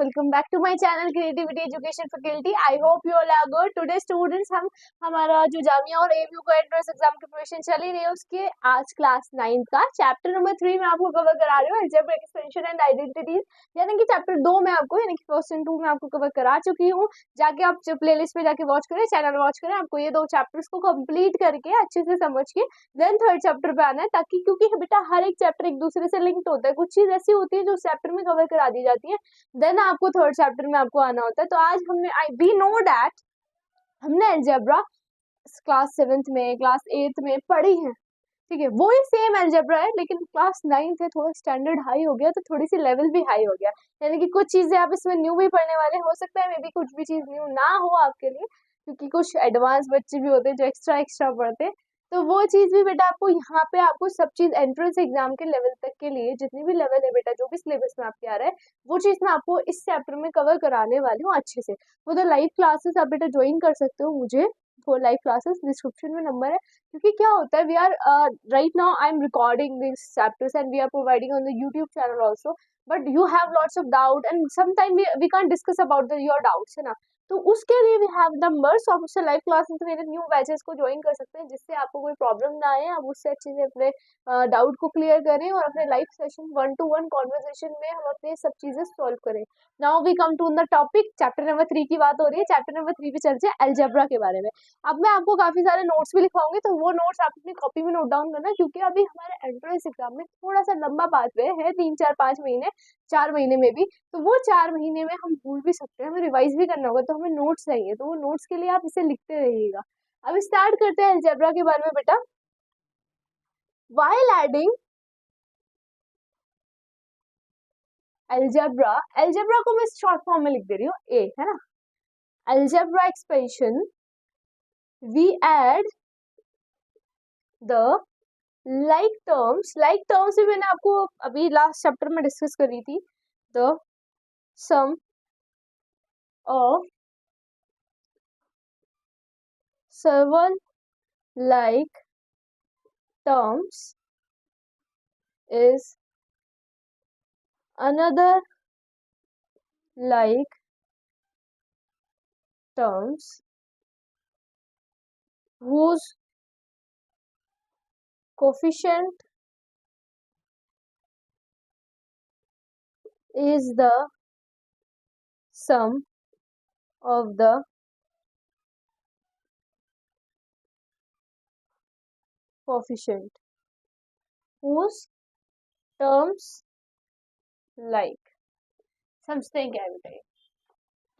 welcome back to my channel Creativity Education Faculty. I hope you all are good. Today students हम हमारा जो जामिया और MU का entrance exam की preparation चली रही है उसके आज क्लास 9 का चैप्टर नंबर 3 में आपको कवर करा रही हूँ अलजेब्रिक एक्सपेंशन एंड आइडेंटिटीज, यानी कि चैप्टर 2 में आपको यानी कि फर्स्ट एंड 2 में आपको कवर करा चुकी हूँ। जाके आप प्लेलिस्ट पे जाके वॉच करें, चैनल वॉच करें, आपको ये दो चैप्टर्स को कंप्लीट करके अच्छे से समझ के देन थर्ड चैप्टर पे आना है, ताकि क्योंकि बेटा हर एक चैप्टर एक दूसरे से लिंक्ड होता है, कुछ चीज ऐसी होती है जो चैप्टर में कवर करा दी जाती है, देन आपको थर्ड चैप्टर में आपको आना होता है। तो आज हमने वी नो दैट हमने अलजेब्रा क्लास 7th में क्लास 8th में पढ़ी है, ठीक है, वो ही सेम अलजेब्रा है, लेकिन क्लास 9th है, थोड़ा स्टैंडर्ड हाई हो गया तो थोड़ी सी लेवल भी हाई हो गया, यानी कि कुछ चीजें आप इसमें न्यू भी पढ़ने वाले, हो सकता है मे बी कुछ भी चीज न्यू ना हो आपके लिए, क्योंकि कुछ एडवांस बच्चे भी होते हैं जो एक्स्ट्रा पढ़ते हैं, तो वो चीज भी बेटा आपको यहाँ पे आपको सब चीज एंट्रेंस एग्जाम के लेवल तक के लिए जितनी भी लेवल है बेटा, जो भी सिलेबस में आपके आ रहा है वो चीज मैं आपको इस चैप्टर में कवर कराने वाली हूँ अच्छे से। वो तो लाइव क्लासेस आप बेटा ज्वाइन कर सकते हो मुझे, वो लाइव क्लासेस डिस्क्रिप्शन में नंबर है, क्योंकि क्या होता है we are right now I am recording this chapters and we are providing on the YouTube channel also, but you have lots of doubt and sometime we can discuss about your doubts, है ना, तो उसके लिए we have numbers, आप उससे live classes मेरे new batches को join कर सकते हैं, जिससे आपको कोई प्रॉब्लम ना आए, आप उससे अच्छे से अपने डाउट को क्लियर करें और अपने लाइव सेशन 1-to-1 कॉन्वर्सेशन में हम अपने सब चीजें सॉल्व करें। Now we come to the topic, chapter number 3 की बात हो रही है, चैप्टर नंबर 3 पे चलते हैं अलजेब्रा के बारे में। अब मैं आपको काफी सारे नोट्स भी लिखवाऊंगी, तो वो नोट्स आप अपनी कॉपी में नोट डाउन करना, क्योंकि अभी हमारे एंट्रेंस एग्जाम में थोड़ा सा लंबा पाथवे है, 3-4-5 महीने, 4 महीने में भी, तो वो 4 महीने में हम भूल भी सकते हैं, हमें रिवाइज भी करना होगा, तो हमें नोट्स चाहिए, तो वो नोट्स के लिए आप इसे लिखते रहिएगा। अब स्टार्ट करते हैं अलजेब्रा के बारे में बेटा। while adding अलजेब्रा को मैं शॉर्ट फॉर्म में लिख दे रही हूँ ए, है ना, algebra expansion we add the like terms भी मैंने आपको अभी लास्ट चैप्टर में डिस्कस करी थी, the sum of several like terms is another like terms whose coefficient is the sum of the coefficient whose terms like। समझते हैं क्या है बेटा?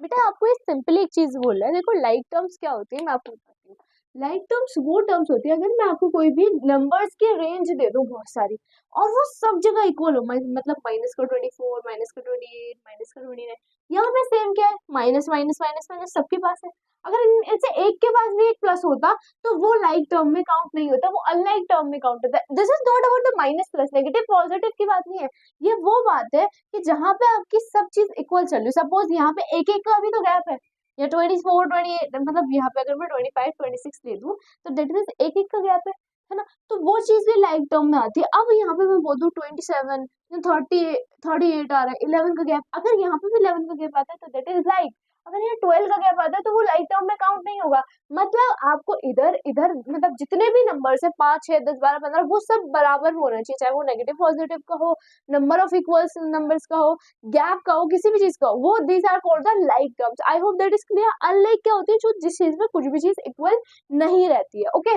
बेटा आपको ये सिंपली एक चीज बोल रहा है, देखो लाइक टर्म्स क्या होती है मैं आपको बताती हूँ। लाइक टर्म्स वो टर्म्स होती है, अगर मैं आपको कोई भी नंबर्स की रेंज दे दूं बहुत सारी और वो सब जगह इक्वल हो, मतलब माइनस का 24, माइनस का 28, माइनस का 29, यहाँ पे सेम क्या है, माइनस माइनस माइनस माइनस सबके पास है। अगर इनसे एक के पास भी एक प्लस होता तो वो लाइक टर्म में काउंट नहीं होता, वो अनलाइक टर्म में काउंट होता है। This is not about the minus plus negative positive की बात नहीं है, ये वो बात है कि जहां पे आपकी सब चीज इक्वल चल रही है। सपोज यहाँ पे एक एक का भी तो गैप है, या 24, 28, मतलब यहाँ पे अगर मैं 25, 26 ले दूं तो डेट मीन्स एक एक का गैप है ना, तो वो चीज भी लाइक टर्म में आती है। अब यहाँ पे मैं बोल दूं 27, 38 आ रहा है, 11 का गैप, अगर यहाँ पे भी 11 का गैप आता है तो दैट इज लाइक, अगर यहाँ 12 का गैप आता है तो वो लाइक टर्म में काउंट नहीं होगा। मतलब आपको इधर इधर मतलब जितने भी नंबर्स है 5, 6, 10, 12, 15 वो सब बराबर होना चाहिए, चाहे वो नेगेटिव पॉजिटिव का हो, नंबर ऑफ इक्वल्स नंबर्स का हो, गैप का हो, किसी भी चीज का हो, वो these are called the like terms. I hope that is clear. Unlike क्या होती है, जो जिस चीज में कुछ भी चीज इक्वल नहीं रहती है। Okay,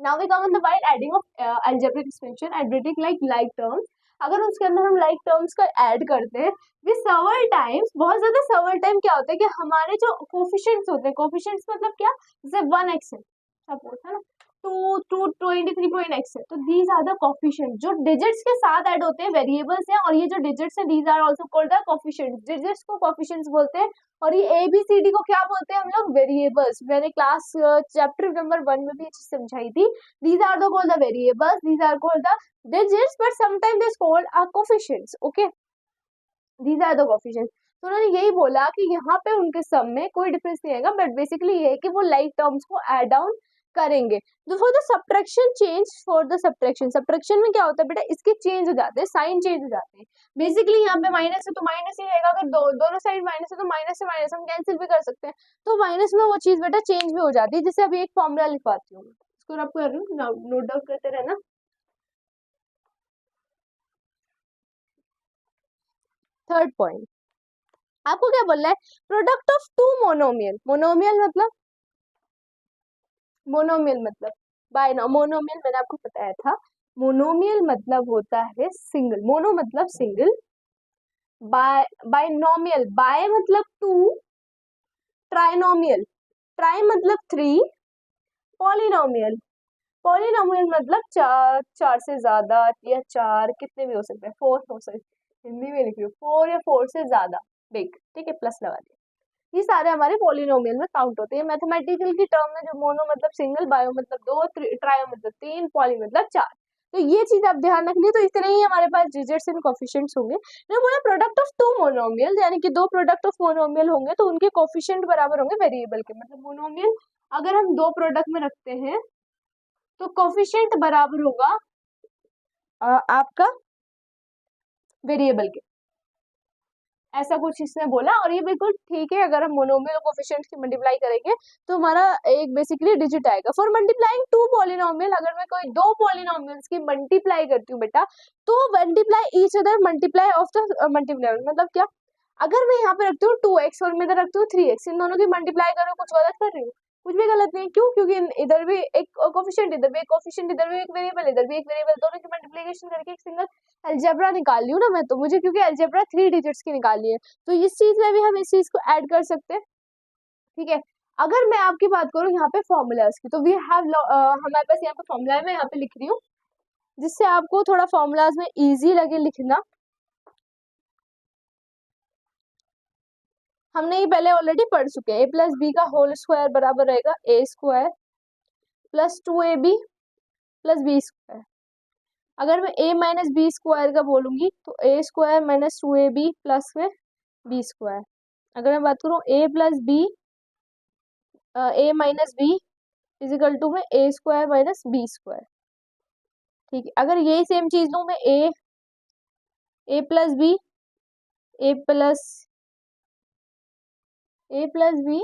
now we come on the wide adding of algebraic expansion editing like terms. अगर उसके अंदर हम लाइक टर्म्स का ऐड करते हैं विद सर्वल टाइम्स, बहुत ज्यादा सर्वल टाइम क्या होता है कि हमारे जो कोफिशिएंट्स होते हैं, कोफिशिएंट्स मतलब क्या, जैसे 1x है सपोज, है ना, 23.x है, तो दीज आर द कोफिशिएंट जो डिजिट्स के साथ ऐड होते हैं, वेरिएबल्स हैं, और ये जो डिजिट्स है these are also called the coefficients. Digits को कोफिशिएंट्स बोलते हैं और ये ABCD को क्या बोलते हैं हम लोग, वेरिएबल्स। मैंने क्लास चैप्टर नंबर 1 में भी अच्छी समझाई थी। These are the called the variables, these are called the digits, but sometimes they called are coefficients. Okay, these are the coefficients. तो उन्होंने यही बोला कि यहाँ पे उनके सम में कोई डिफरेंस नहीं आएगा, बट बेसिकली ये है कि वो लाइक टर्म्स को ऐड डाउन करेंगे। तो for the subtraction change, for the subtraction में क्या होता है बेटा, इसके चेंज हो जाते हैं, साइन चेंज हो जाते हैं। बेसिकली यहाँ पे माइनस है तो माइनस ही रहेगा, अगर दोनों साइड माइनस है तो माइनस से माइनस हम कैंसिल भी कर सकते हैं, तो माइनस में वो चीज बेटा चेंज भी हो जाती है। जैसे अभी एक फॉर्मूला लिखवाती हूँ, इसको आपको कर रही हूँ, नोट डाउन करते रहना। थर्ड पॉइंट आपको क्या बोलना है, product of two monomial, monomial मतलब मोनोमियल मैंने आपको बताया था, मोनोमियल मतलब होता है सिंगल, मोनो मतलब सिंगल, बायनोमियल, बाय मतलब टू, ट्राइनोमियल, ट्राई मतलब थ्री, पॉलिनोमियल, पॉलिनोमियल मतलब चार, चार से ज्यादा या चार कितने भी हो सकते हैं, फोर हो सकते, हिंदी में लिख रही हूँ, फोर या फोर से ज्यादा बिग, ठीक है, प्लस लगा दिया। ये सारे हमारे पॉलिनोमियल में काउंट होते हैं। मैथमेटिकल की टर्म में जो मोनो मतलब सिंगल, बायो मतलब दो, ट्रायो मतलब तीन, पॉली मतलब चार, तो ये चीज आप ध्यान रखनी। तो इतने ही हमारे पास डिजिट्स एंड कोफिशिएंट्स होंगे। मैं बोला प्रोडक्ट ऑफ टू मोनोमियल, यानी कि दो प्रोडक्ट ऑफ मोनोमियल होंगे तो उनके कोफिशिएंट बराबर होंगे वेरिएबल के, मतलब मोनोमियल अगर हम दो प्रोडक्ट में रखते हैं तो कोफिशिएंट बराबर होगा आपका वेरिएबल के, ऐसा कुछ इसने बोला। और ये बिल्कुल ठीक है, अगर हम मोनोमियल कोफिशिएंट की मल्टीप्लाई करेंगे तो हमारा एक बेसिकली डिजिट आएगा। फॉर मल्टीप्लाइंग टू पॉलिनोमियल, अगर मैं कोई दो पॉलिनोमियल्स की मल्टीप्लाई करती हूँ बेटा, तो multiply each other multiply of the multiply, मतलब क्या, अगर मैं यहाँ पे रखती हूँ 2x और मैं इधर रखती हूँ 3x, इन दोनों की मल्टीप्लाई करो, कुछ गलत कर रही हूँ? कुछ भी गलत नहीं। क्यों? क्योंकि इधर भी एक कोफिशिएंट, इधर भी एक कोफिशिएंट, इधर भी एक वेरिएबल, इधर भी एक वेरिएबल, दोनों की मल्टीप्लिकेशन करके एक सिंगल अलजेब्रा निकाल ली हूँ ना मैं, तो मुझे क्योंकि अलजेब्रा 3 डिजिट्स की निकाली है, तो इस चीज में भी हम इस चीज को ऐड कर सकते हैं, ठीक है। अगर मैं आपकी बात करूँ यहाँ पे फॉर्मूलाज की, तो वी हैव हमारे पास यहाँ पे फॉर्मूला है, मैं यहाँ पे लिख रही हूँ जिससे आपको थोड़ा फॉर्मूलाज में इजी लगे लिखना। हमने ये पहले ऑलरेडी पढ़ चुके हैं, ए प्लस बी का होल स्क्वायर बराबर रहेगा A square plus 2ab plus B square. अगर मैं a माइनस बी स्क्वायर का बोलूंगी तो A square minus 2ab plus में बी स्क्वायर। अगर मैं बात करूँ a plus B, A minus B equal to में A square minus B square, ठीक है। अगर यही सेम चीज लूँ मैं A plus B, A plus B,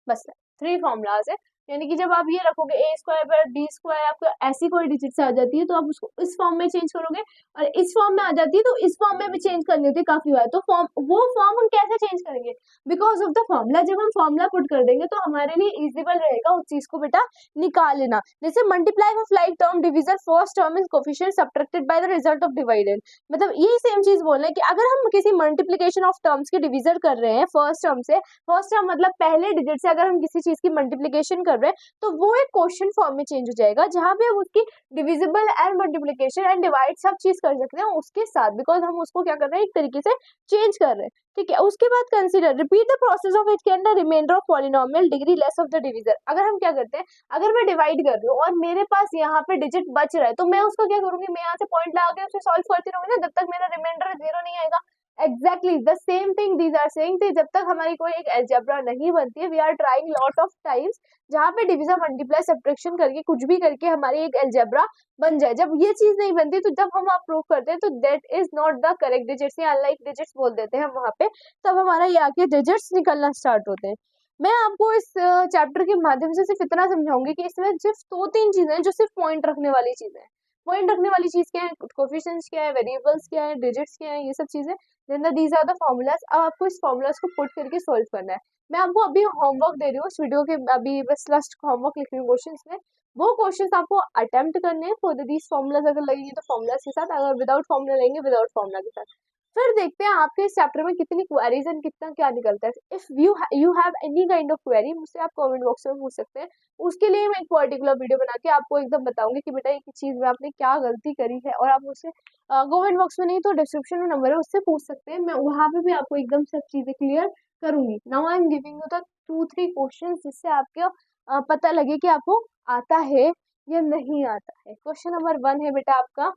बस 3 फॉर्मूलाज है। यानी कि जब आप ये रखोगे ए स्क्वायर पर बी स्क्वायर, आपको ऐसी कोई डिजिट से आ जाती है तो आप उसको इस फॉर्म में चेंज करोगे, और इस फॉर्म में आ जाती है तो इस फॉर्म में भी चेंज करनी होती है काफी बार। तो वो फॉर्म हम कैसे चेंज करेंगे? Because of the formula. जब हम फॉर्मूला पुट कर देंगे तो हमारे लिए इजिबल रहेगा उस चीज को बेटा निकाल लेना। जैसे multiply of like term division, first term is coefficient subtracted by the result of divided, मतलब यही सेम चीज बोलना है कि अगर हम किसी मल्टीप्लीकेशन ऑफ टर्म्स की डिविजन कर रहे हैं फर्स्ट टर्म से, फर्स्ट टर्म मतलब पहले डिजिट से अगर हम किसी चीज की मल्टीप्लिकेशन कर रहे हैं तो वो एक क्वेश्चन फॉर्म में चेंज हो जाएगा, जहां पे हम उसकी divisible and multiplication and divide सब चीज कर सकते हैं उसके साथ, बिकॉज हम उसको क्या कर रहे हैं, एक तरीके से चेंज कर रहे हैं, ठीक है। उसके बाद consider repeat the process of it can the remainder of polynomial degree less of the division. अगर हम क्या करते हैं, अगर मैं डिवाइड कर रही हूँ और मेरे पास यहाँ पे डिजिट बच रहा है, तो मैं उसको क्या करूंगी, मैं यहाँ से पॉइंट लगा के उसे सॉल्व करती रहूंगी ना, जब तक मेरा रिमाइंडर 0 नहीं आएगा। Exactly the same thing these are saying, जब तक हमारी कोई एक अलजेब्रा नहीं बनती है, we are trying lot of times, जहाँ पे डिविजन मल्टीप्लाई सब्ट्रैक्शन करके कुछ भी करके हमारी एक अलजेब्रा बन जाए। जब ये चीज नहीं बनती तो जब हम आप प्रूव करते हैं तो that is not the correct digits, या अनलाइक डिजिट्स बोल देते हैं हम वहां पे, तब हमारा ये आके डिजिट्स निकलना स्टार्ट होते हैं। मैं आपको इस चैप्टर के माध्यम से सिर्फ इतना समझाऊंगी कि इसमें सिर्फ 2-3 चीजें हैं जो सिर्फ पॉइंट रखने वाली चीजें हैं। पॉइंट रखने वाली चीज क्या है, कोफिशिएंट्स क्या है, वेरिएबल्स क्या है, डिजिट्स क्या है, ये सब चीजें, then these are the formulas. अब आपको इस फॉर्मूलाज को पुट करके सॉल्व करना है। मैं आपको अभी होमवर्क दे रही हूँ इस वीडियो के, अभी बस लास्ट होमवर्क लिख रही हूँ क्वेश्चंस में, वो क्वेश्चंस आपको अटेम्प्ट करने हैं फॉर दीज फॉर्मूलाज। अगर लगेंगे तो फॉर्मूलाज के साथ, अगर विदाउट फॉर्मूला लेंगे विदाउट फॉर्मूला के साथ। फिर देखते हैं आपके इस चैप्टर में कितनी क्वेरीज एंड कितना क्या निकलता है। If you have any kind of query, मुझसे आप कमेंट बॉक्स में पूछ सकते हैं। उसके लिए मैं एक पर्टिकुलर वीडियो बना के आपको एकदम बताऊंगी कि बेटा एक चीज में आपने क्या गलती करी है, और आप मुझसे कमेंट बॉक्स में नहीं तो डिस्क्रिप्शन में नंबर है उससे पूछ सकते हैं, मैं वहां पे भी आपको एकदम सब चीजें क्लियर करूंगी। Now I am giving you the 2-3 question जिससे आपको पता लगे कि आपको आता है या नहीं आता है। क्वेश्चन नंबर 1 है बेटा आपका,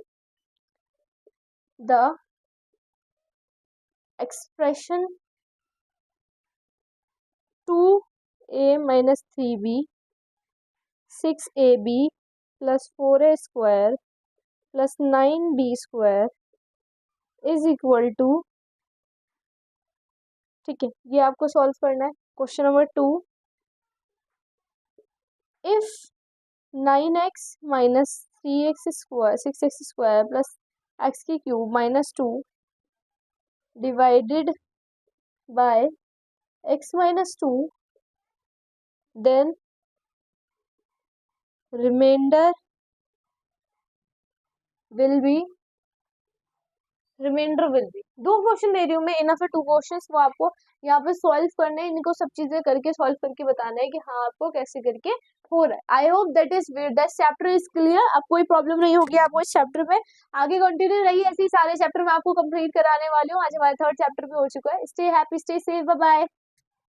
the expression 2a minus 3b 6ab plus 4a² plus 9b² is equal to, ठीक है, ये आपको सॉल्व करना है। Question number 2, if 9x minus 3x² 6x² plus x³ minus 2 divided by x minus 2, then remainder will be, दो question दे रही हूँ मैं, इनफ है 2 क्वेश्चंस, वो आपको यहाँ पे सॉल्व करने हैं, इनको सब चीजें करके सॉल्व करके बताना है कि हाँ आपको कैसे करके हो रहा है। आई hope that chapter is clear. अब कोई प्रॉब्लम नहीं होगी आपको इस चैप्टर में, आगे कंटिन्यू रहिए, ऐसे ही सारे चैप्टर में आपको कंप्लीट कराने वाली हूँ। आज हमारे 3rd चैप्टर भी हो चुका है। Stay happy, stay safe, bye bye.